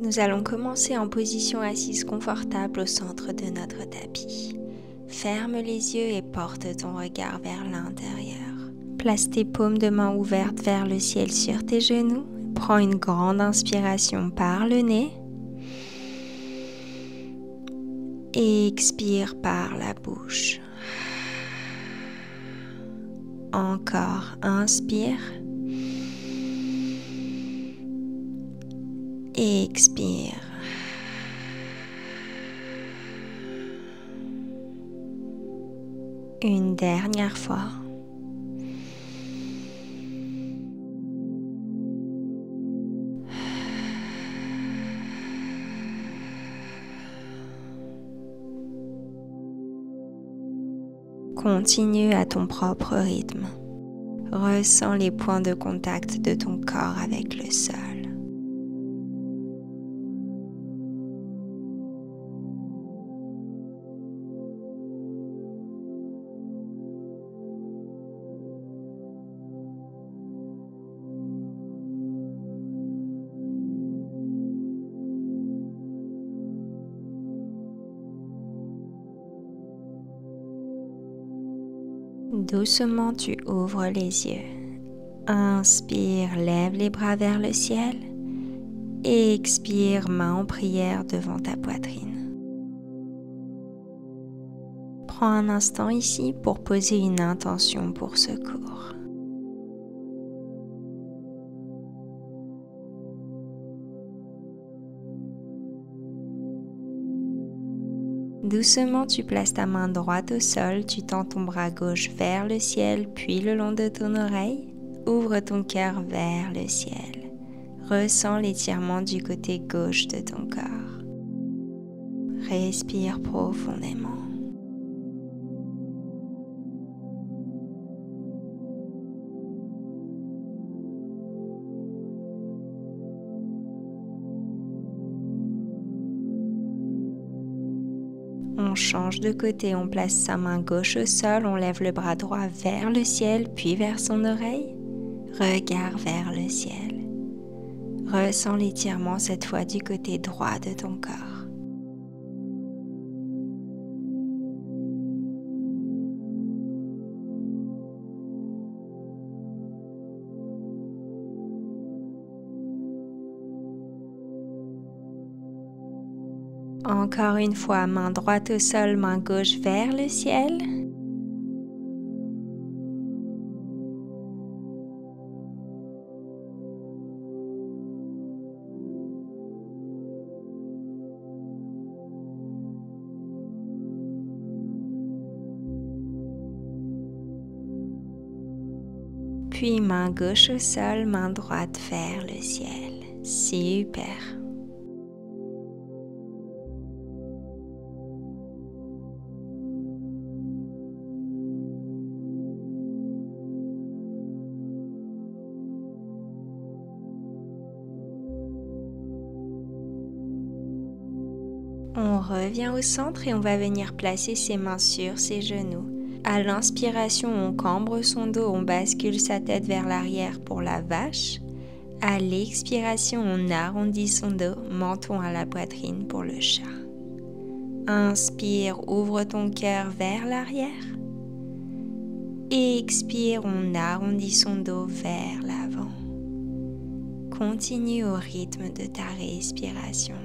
Nous allons commencer en position assise confortable au centre de notre tapis. Ferme les yeux et porte ton regard vers l'intérieur. Place tes paumes de main ouvertes vers le ciel sur tes genoux. Prends une grande inspiration par le nez. Et expire par la bouche. Encore, inspire. Et expire. Une dernière fois. Continue à ton propre rythme. Ressens les points de contact de ton corps avec le sol. Doucement, tu ouvres les yeux. Inspire, lève les bras vers le ciel. Et expire, main en prière devant ta poitrine. Prends un instant ici pour poser une intention pour ce cours. Doucement, tu places ta main droite au sol, tu tends ton bras gauche vers le ciel, puis le long de ton oreille. Ouvre ton cœur vers le ciel. Ressens l'étirement du côté gauche de ton corps. Respire profondément. On change de côté, on place sa main gauche au sol, on lève le bras droit vers le ciel, puis vers son oreille. Regard vers le ciel. Ressens l'étirement cette fois du côté droit de ton corps. Encore une fois, main droite au sol, main gauche vers le ciel. Puis main gauche au sol, main droite vers le ciel. Super. On revient au centre et on va venir placer ses mains sur ses genoux. À l'inspiration, on cambre son dos, on bascule sa tête vers l'arrière pour la vache. À l'expiration, on arrondit son dos, menton à la poitrine pour le chat. Inspire, ouvre ton cœur vers l'arrière. Expire, on arrondit son dos vers l'avant. Continue au rythme de ta respiration.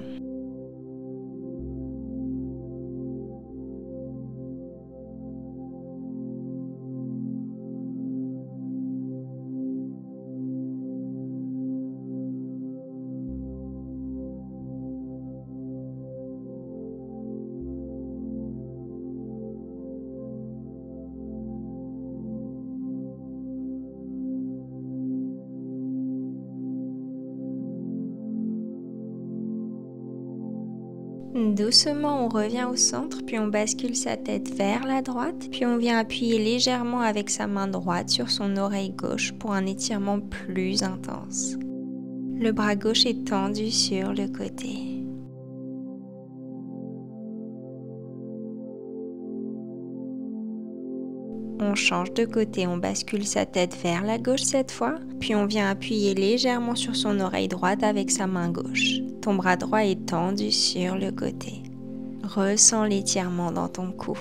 Doucement, on revient au centre, puis on bascule sa tête vers la droite, puis on vient appuyer légèrement avec sa main droite sur son oreille gauche pour un étirement plus intense. Le bras gauche est tendu sur le côté. On change de côté, on bascule sa tête vers la gauche cette fois, puis on vient appuyer légèrement sur son oreille droite avec sa main gauche. Ton bras droit est tendu sur le côté. Ressens l'étirement dans ton cou.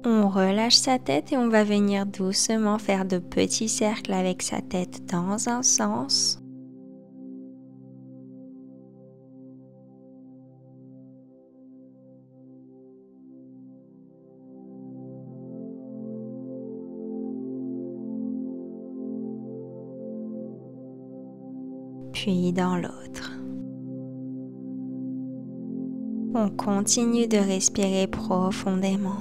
On relâche sa tête et on va venir doucement faire de petits cercles avec sa tête dans un sens. Puis dans l'autre. On continue de respirer profondément.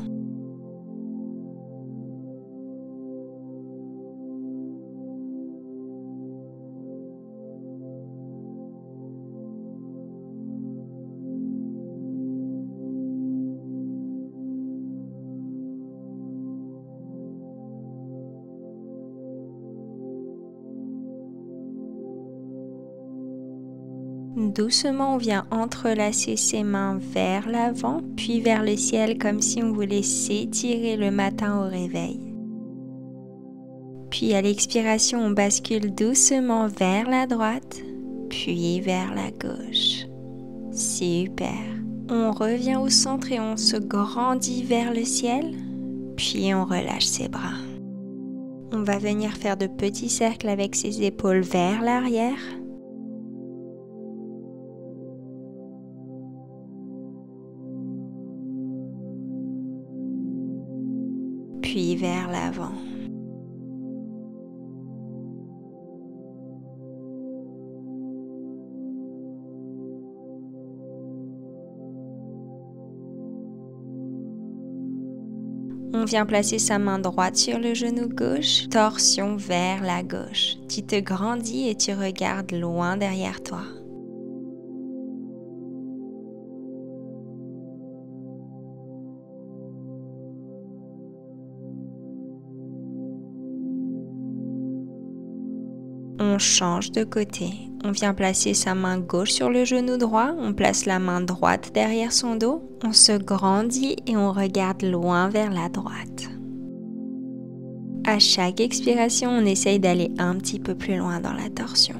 Doucement, on vient entrelacer ses mains vers l'avant, puis vers le ciel comme si on voulait s'étirer le matin au réveil. Puis à l'expiration, on bascule doucement vers la droite, puis vers la gauche. Super. On revient au centre et on se grandit vers le ciel, puis on relâche ses bras. On va venir faire de petits cercles avec ses épaules vers l'arrière. Puis vers l'avant. On vient placer sa main droite sur le genou gauche, torsion vers la gauche. Tu te grandis et tu regardes loin derrière toi. On change de côté. On vient placer sa main gauche sur le genou droit. On place la main droite derrière son dos. On se grandit et on regarde loin vers la droite. À chaque expiration, on essaye d'aller un petit peu plus loin dans la torsion.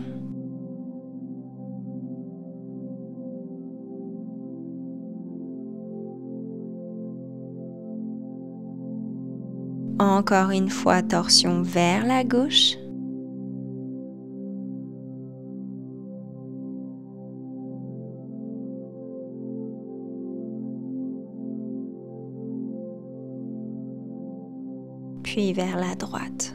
Encore une fois, torsion vers la gauche. Puis vers la droite.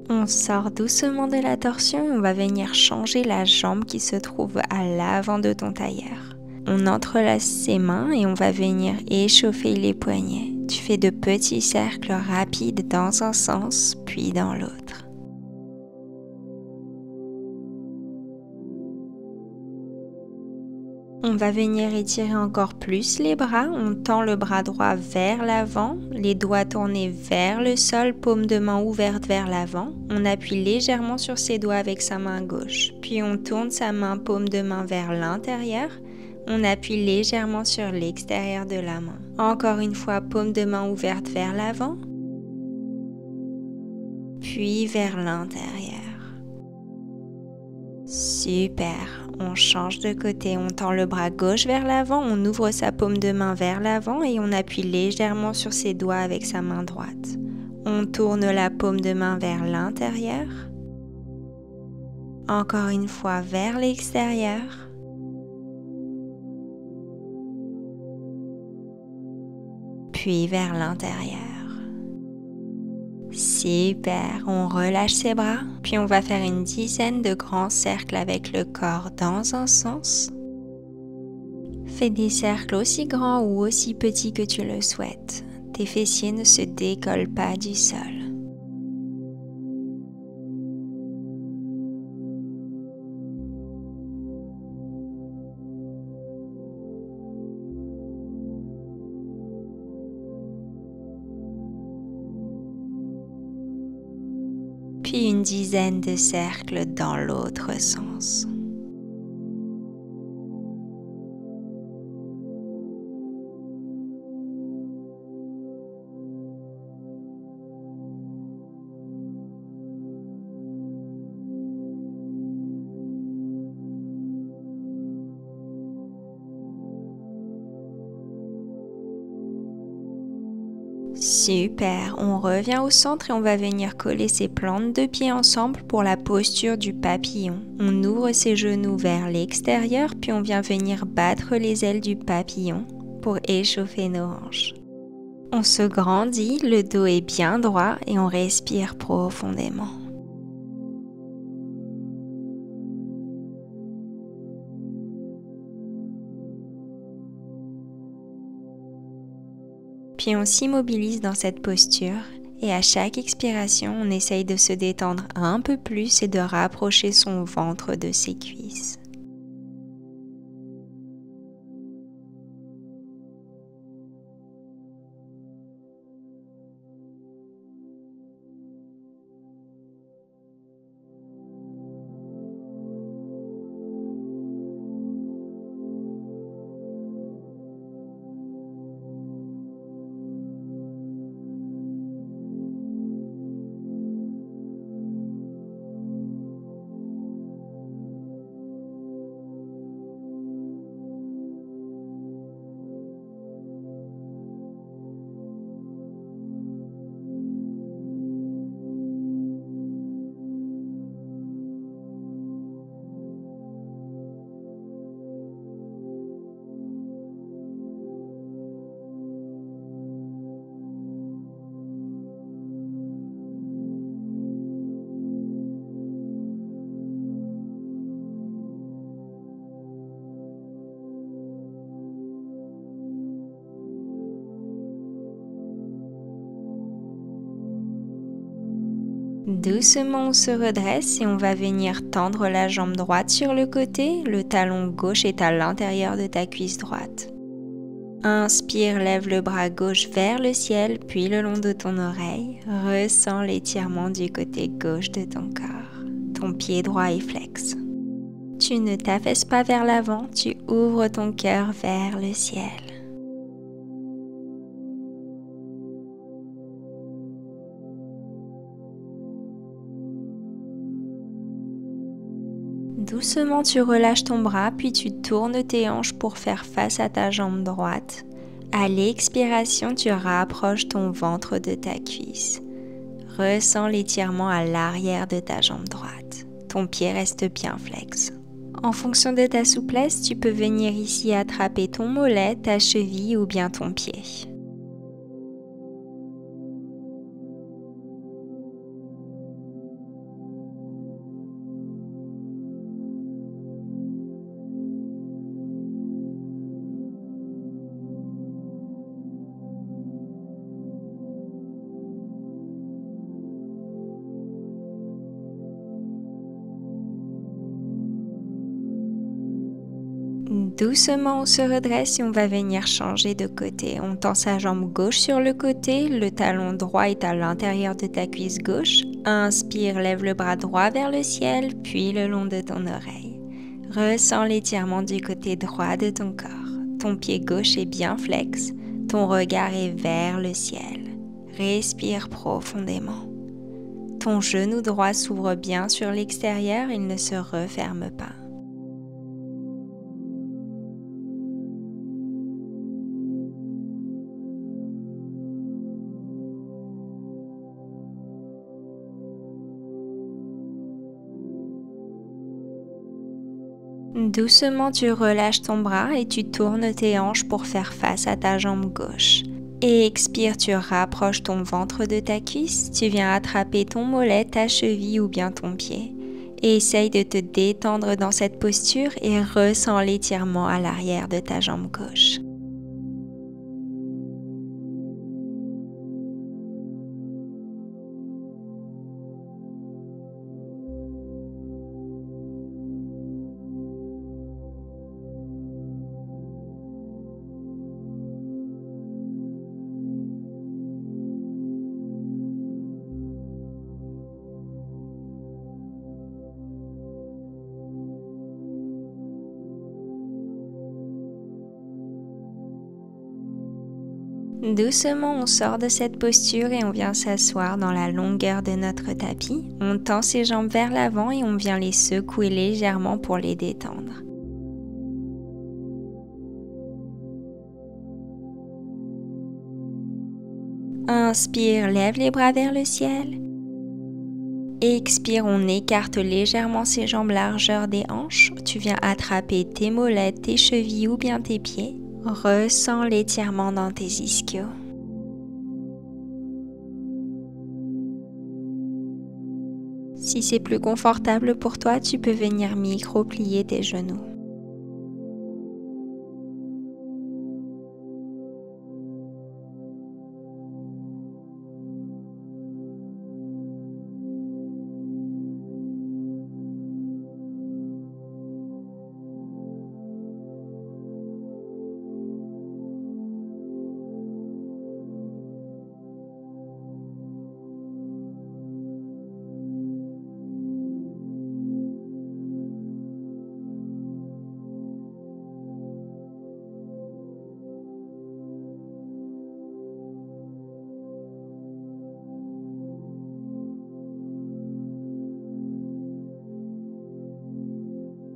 On sort doucement de la torsion et on va venir changer la jambe qui se trouve à l'avant de ton tailleur. On entrelace ses mains et on va venir échauffer les poignets. Tu fais de petits cercles rapides dans un sens, puis dans l'autre. On va venir étirer encore plus les bras. On tend le bras droit vers l'avant, les doigts tournés vers le sol, paume de main ouverte vers l'avant. On appuie légèrement sur ses doigts avec sa main gauche. Puis on tourne sa main, paume de main vers l'intérieur. On appuie légèrement sur l'extérieur de la main. Encore une fois, paume de main ouverte vers l'avant. Puis vers l'intérieur. Super, on change de côté, on tend le bras gauche vers l'avant, on ouvre sa paume de main vers l'avant et on appuie légèrement sur ses doigts avec sa main droite. On tourne la paume de main vers l'intérieur. Encore une fois vers l'extérieur. Puis vers l'intérieur. Super, on relâche ses bras, puis on va faire une dizaine de grands cercles avec le corps dans un sens. Fais des cercles aussi grands ou aussi petits que tu le souhaites. Tes fessiers ne se décollent pas du sol. puis une dizaine de cercles dans l'autre sens. Super, on revient au centre et on va venir coller ses plantes de pieds ensemble pour la posture du papillon. On ouvre ses genoux vers l'extérieur puis on vient venir battre les ailes du papillon pour échauffer nos hanches. On se grandit, le dos est bien droit et on respire profondément. Puis on s'immobilise dans cette posture et à chaque expiration, on essaye de se détendre un peu plus et de rapprocher son ventre de ses cuisses. Doucement, on se redresse et on va venir tendre la jambe droite sur le côté. Le talon gauche est à l'intérieur de ta cuisse droite. Inspire, lève le bras gauche vers le ciel, puis le long de ton oreille. Ressens l'étirement du côté gauche de ton corps. Ton pied droit est flex. Tu ne t'affaisses pas vers l'avant, tu ouvres ton cœur vers le ciel. Doucement, tu relâches ton bras, puis tu tournes tes hanches pour faire face à ta jambe droite. À l'expiration, tu rapproches ton ventre de ta cuisse. Ressens l'étirement à l'arrière de ta jambe droite. Ton pied reste bien flex. En fonction de ta souplesse, tu peux venir ici attraper ton mollet, ta cheville ou bien ton pied. Doucement, on se redresse et on va venir changer de côté. On tend sa jambe gauche sur le côté, le talon droit est à l'intérieur de ta cuisse gauche. Inspire, lève le bras droit vers le ciel, puis le long de ton oreille. Ressens l'étirement du côté droit de ton corps. Ton pied gauche est bien flex, ton regard est vers le ciel. Respire profondément. Ton genou droit s'ouvre bien sur l'extérieur, il ne se referme pas. Doucement, tu relâches ton bras et tu tournes tes hanches pour faire face à ta jambe gauche. Et expire, tu rapproches ton ventre de ta cuisse, tu viens attraper ton mollet, ta cheville ou bien ton pied. Et essaye de te détendre dans cette posture et ressens l'étirement à l'arrière de ta jambe gauche. Doucement, on sort de cette posture et on vient s'asseoir dans la longueur de notre tapis. On tend ses jambes vers l'avant et on vient les secouer légèrement pour les détendre. Inspire, lève les bras vers le ciel. Expire, on écarte légèrement ses jambes largeur des hanches. Tu viens attraper tes mollets, tes chevilles ou bien tes pieds. Ressens l'étirement dans tes ischios. Si c'est plus confortable pour toi, tu peux venir micro-plier tes genoux.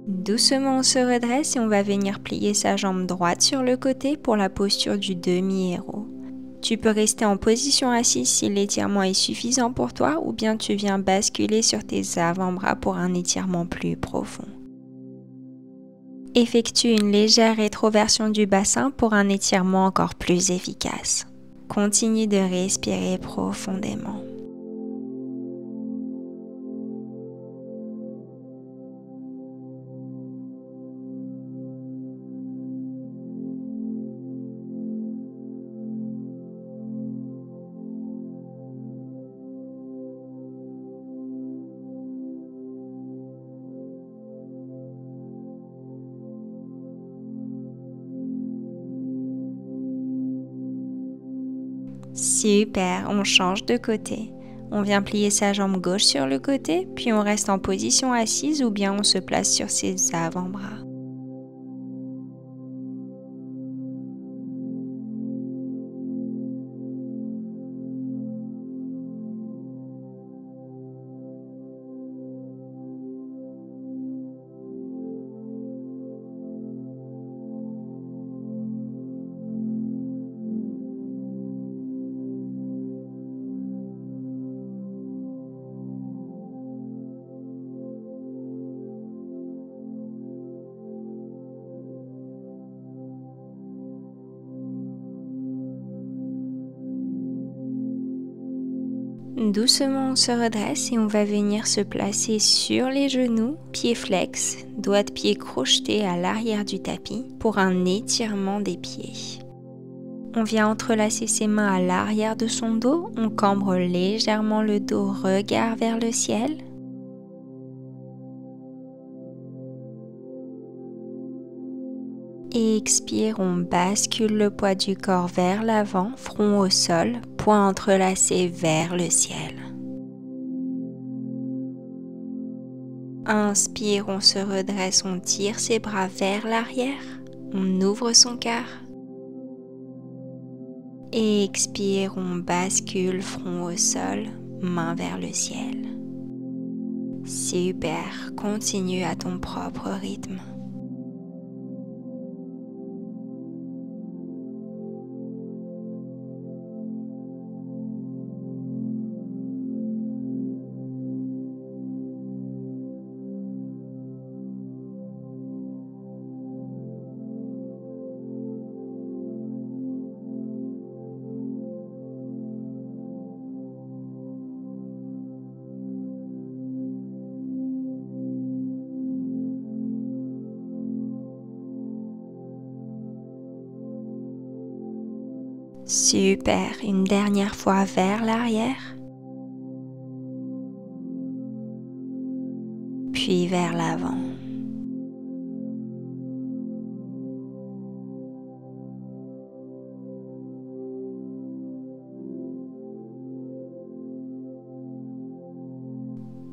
Doucement, on se redresse et on va venir plier sa jambe droite sur le côté pour la posture du demi-héros. Tu peux rester en position assise si l'étirement est suffisant pour toi ou bien tu viens basculer sur tes avant-bras pour un étirement plus profond. Effectue une légère rétroversion du bassin pour un étirement encore plus efficace. Continue de respirer profondément. Super, on change de côté. On vient plier sa jambe gauche sur le côté, puis on reste en position assise ou bien on se place sur ses avant-bras. Doucement, on se redresse et on va venir se placer sur les genoux, pieds flex, doigts de pied crochetés à l'arrière du tapis pour un étirement des pieds. On vient entrelacer ses mains à l'arrière de son dos, on cambre légèrement le dos, regard vers le ciel. Et expire, on bascule le poids du corps vers l'avant, front au sol, poings entrelacés vers le ciel. Inspire, on se redresse, on tire ses bras vers l'arrière, on ouvre son cœur. Et expire, on bascule, front au sol, main vers le ciel. Super, continue à ton propre rythme. Super, une dernière fois vers l'arrière, puis vers l'avant.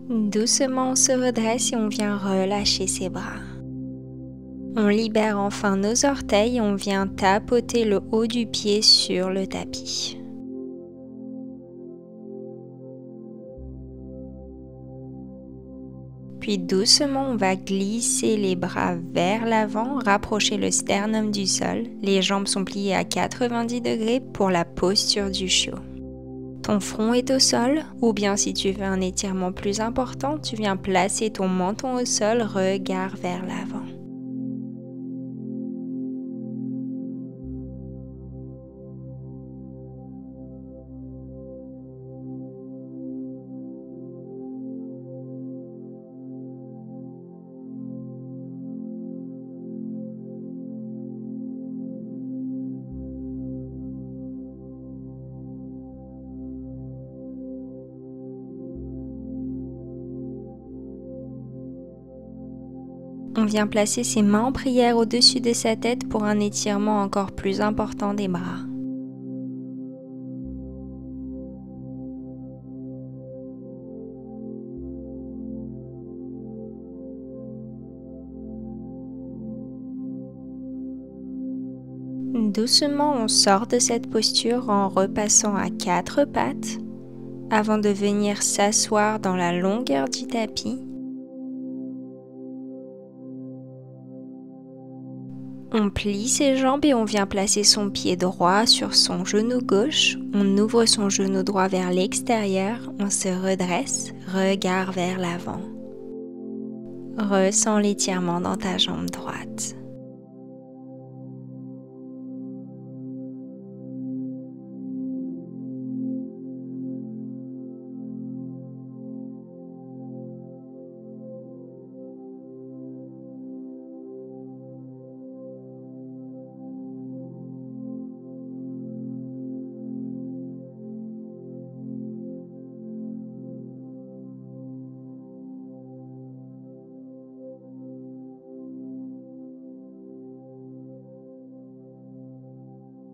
Doucement, on se redresse et on vient relâcher ses bras. On libère enfin nos orteils et on vient tapoter le haut du pied sur le tapis. Puis doucement, on va glisser les bras vers l'avant, rapprocher le sternum du sol. Les jambes sont pliées à 90 degrés pour la posture du chiot. Ton front est au sol, ou bien si tu veux un étirement plus important, tu viens placer ton menton au sol, regard vers l'avant. On vient placer ses mains en prière au-dessus de sa tête pour un étirement encore plus important des bras. Doucement, on sort de cette posture en repassant à 4 pattes avant de venir s'asseoir dans la longueur du tapis. On plie ses jambes et on vient placer son pied droit sur son genou gauche. On ouvre son genou droit vers l'extérieur. On se redresse, regard vers l'avant. Ressens l'étirement dans ta jambe droite.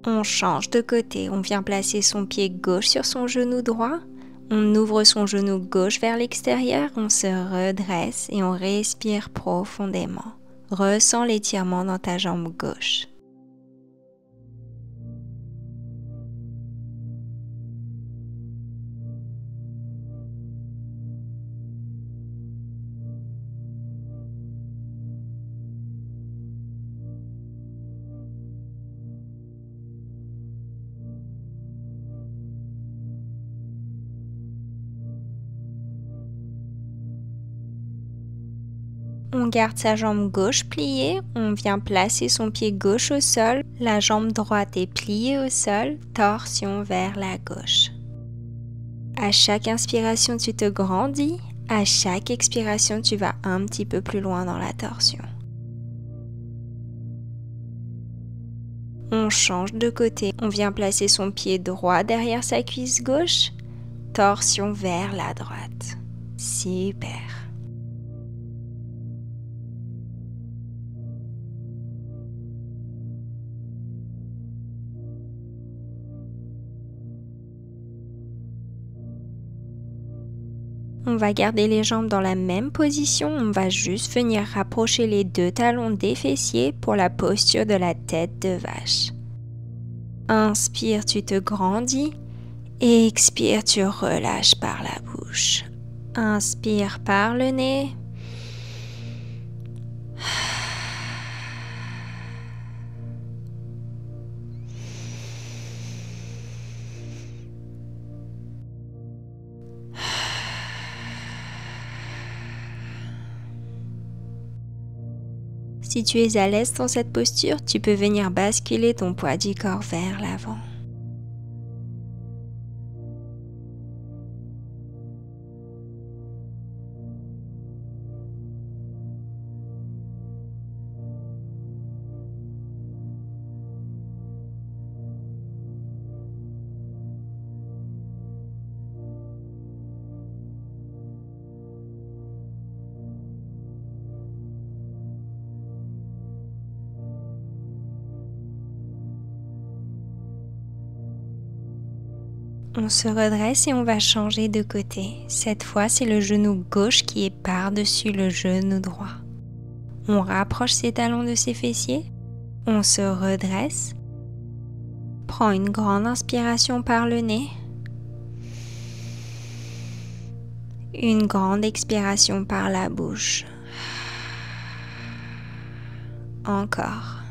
On change de côté, on vient placer son pied gauche sur son genou droit, on ouvre son genou gauche vers l'extérieur, on se redresse et on respire profondément. Ressens l'étirement dans ta jambe gauche. On garde sa jambe gauche pliée, on vient placer son pied gauche au sol, la jambe droite est pliée au sol, torsion vers la gauche. À chaque inspiration, tu te grandis, à chaque expiration, tu vas un petit peu plus loin dans la torsion. On change de côté, on vient placer son pied droit derrière sa cuisse gauche, torsion vers la droite. Super. On va garder les jambes dans la même position, on va juste venir rapprocher les deux talons des fessiers pour la posture de la tête de vache. Inspire, tu te grandis. Expire, tu relâches par la bouche. Inspire par le nez. Si tu es à l'aise dans cette posture, tu peux venir basculer ton poids du corps vers l'avant. On se redresse et on va changer de côté. Cette fois, c'est le genou gauche qui est par-dessus le genou droit. On rapproche ses talons de ses fessiers. On se redresse. Prends une grande inspiration par le nez. Une grande expiration par la bouche. Encore.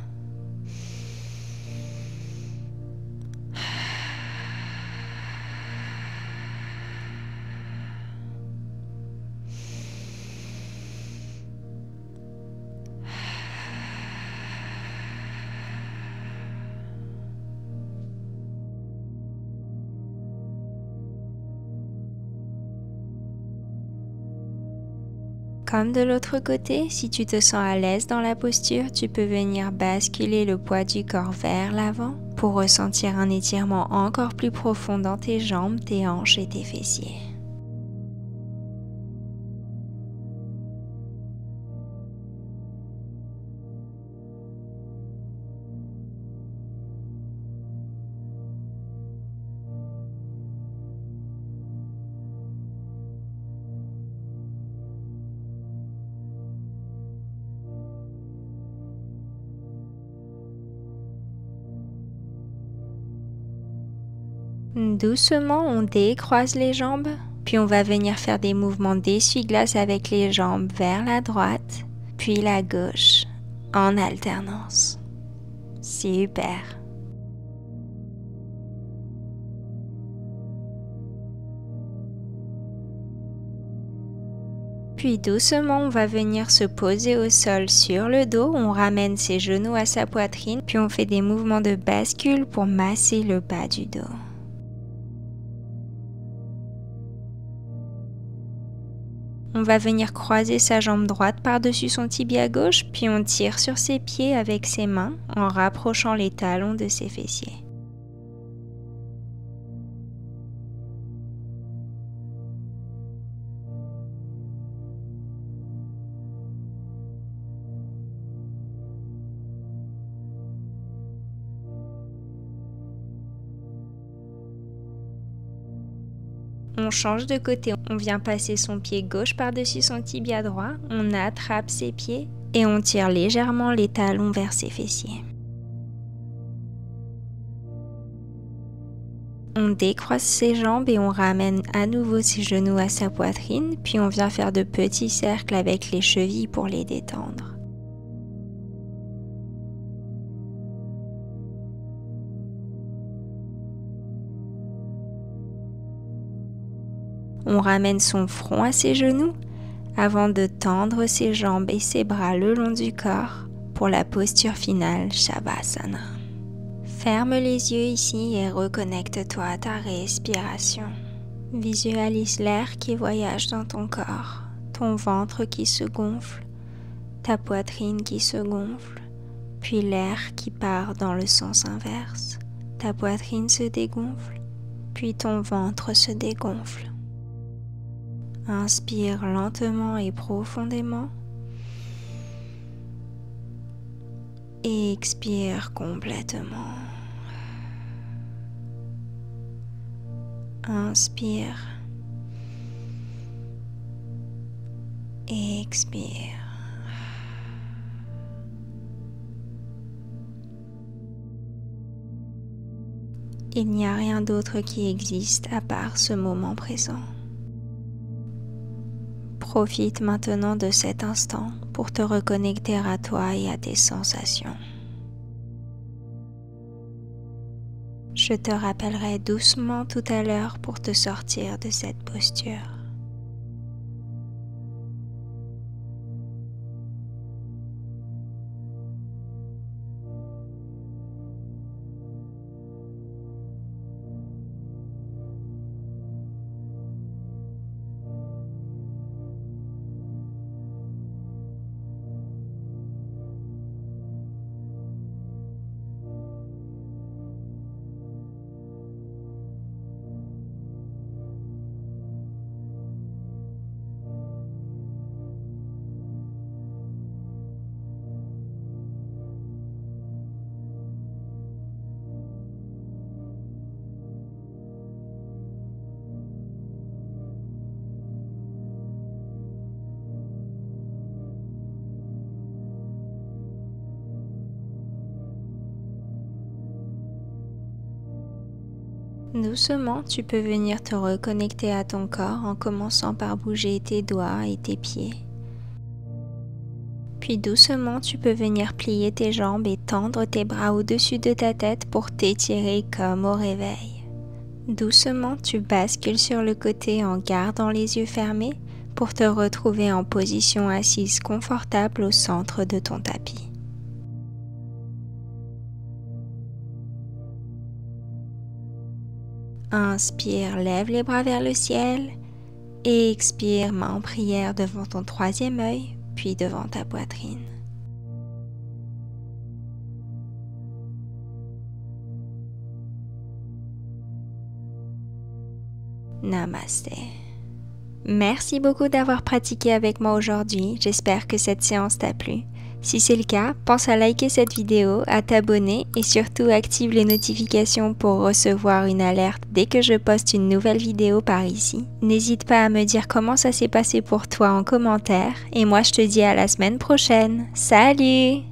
Comme de l'autre côté, si tu te sens à l'aise dans la posture, tu peux venir basculer le poids du corps vers l'avant pour ressentir un étirement encore plus profond dans tes jambes, tes hanches et tes fessiers. Doucement, on décroise les jambes, puis on va venir faire des mouvements d'essuie-glace avec les jambes vers la droite, puis la gauche, en alternance. Super! Puis doucement, on va venir se poser au sol sur le dos, on ramène ses genoux à sa poitrine, puis on fait des mouvements de bascule pour masser le bas du dos. On va venir croiser sa jambe droite par-dessus son tibia gauche, puis on tire sur ses pieds avec ses mains en rapprochant les talons de ses fessiers. On change de côté, on vient passer son pied gauche par-dessus son tibia droit, on attrape ses pieds et on tire légèrement les talons vers ses fessiers. On décroise ses jambes et on ramène à nouveau ses genoux à sa poitrine, puis on vient faire de petits cercles avec les chevilles pour les détendre. On ramène son front à ses genoux avant de tendre ses jambes et ses bras le long du corps pour la posture finale Shavasana. Ferme les yeux ici et reconnecte-toi à ta respiration. Visualise l'air qui voyage dans ton corps, ton ventre qui se gonfle, ta poitrine qui se gonfle, puis l'air qui part dans le sens inverse. Ta poitrine se dégonfle, puis ton ventre se dégonfle. Inspire lentement et profondément et expire complètement. Inspire et expire. Il n'y a rien d'autre qui existe à part ce moment présent. Profite maintenant de cet instant pour te reconnecter à toi et à tes sensations. Je te rappellerai doucement tout à l'heure pour te sortir de cette posture. Doucement, tu peux venir te reconnecter à ton corps en commençant par bouger tes doigts et tes pieds. Puis doucement, tu peux venir plier tes jambes et tendre tes bras au-dessus de ta tête pour t'étirer comme au réveil. Doucement, tu bascules sur le côté en gardant les yeux fermés pour te retrouver en position assise confortable au centre de ton tapis. Inspire, lève les bras vers le ciel et expire, main en prière devant ton troisième œil, puis devant ta poitrine. Namasté. Merci beaucoup d'avoir pratiqué avec moi aujourd'hui. J'espère que cette séance t'a plu. Si c'est le cas, pense à liker cette vidéo, à t'abonner et surtout active les notifications pour recevoir une alerte dès que je poste une nouvelle vidéo par ici. N'hésite pas à me dire comment ça s'est passé pour toi en commentaire et moi je te dis à la semaine prochaine. Salut!